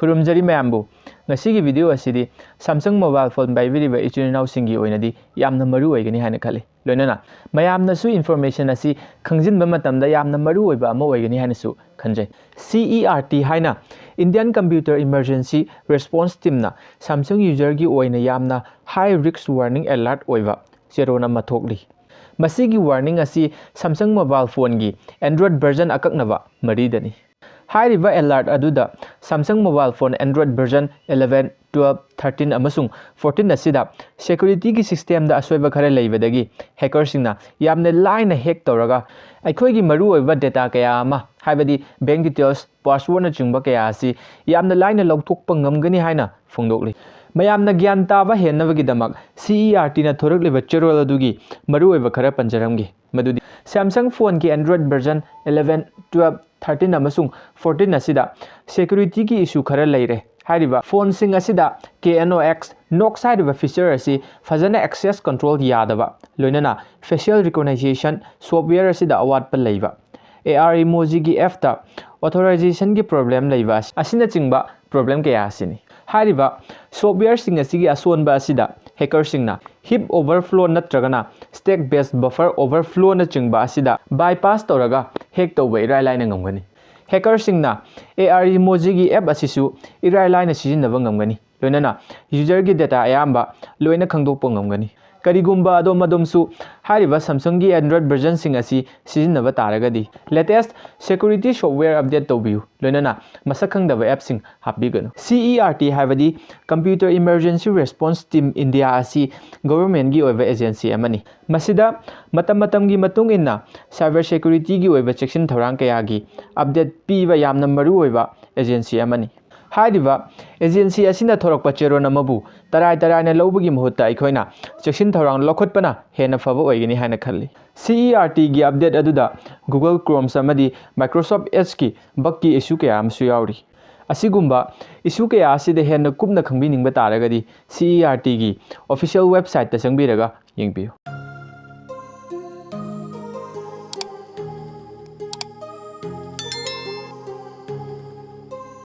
खुरुमजरी मैमबू ngasi video asidi Samsung mobile phone paibiriba ichuninaw singi oinadi yamna maru oigani haina khali loinana mayamna su information asi khangjinba matamda yamna maru oiba ama oigani haina su khanjai CERT haina Indian Computer Emergency Response Team na Samsung user gi oina yamna high risk warning alert oiba zero na mathokli masigi warning asi Samsung mobile phone gi Android version akaknaba maridani Haibirammu alert aduda Samsung mobile phone Android version 11, 12, 13 amasung 14 asida security gi system da asoiba khara leibadagi hacker singna yamne line hack tawraga aikhoi gi maru oiba data kaya ama haibadi bank details password na chingba kaya asi yamne line lawthokpa ngamgani haina phongdokli mayamna gyan taba hennabagi damak CERT na thorikleba cherol adugi maru oiba khara panjaramgi madudi Samsung phone ki Android version 11, 12, 13 amasung 14 asida security ki issue khara leire hariba phone sing asida KNOX NOx hariba feature asi fazana access control yadaba loinana facial recognition software asida awat pa leiba AR emoji gi F ta authorization gi problem leiba asina chingba problem kaya asini hariba software sing asigi asonba asida hacker singna heap overflow natragana stack based buffer overflow na chingba asida bypass toraga hack tawba irai line ngamgani hacker singna AR emoji gi app asisu irai line sijinaba ngamgani loinana user gi data ayamba loina khangdokpa ngamgani karigumba adom adomsu hariba Samsung gi Android version sing asi sijinaba taragadi latest security software update tawbiu loinana masakhangdaba app sing hapbiganu CERT habadi Computer Emergency Response Team India asi government gi oiba agency amani masida matam gi matung inna cyber security gi oiba cheksin thorang kaya gi update piba yamna maru oiba agency amani Haibirammu agency asina thorakpa cheron amabu tarai na lobagi mahutta aikoina cheksin thorang lokhotpana hena faba oigani haina khalli CERT gi update aduda Google Chrome samadi Microsoft Edge ki bug ki issue kaya amsu yauri asigumba issue kaya asida hena kupna khangbi ningba taragadi CERT gi official website ta changbiraga yengbiyo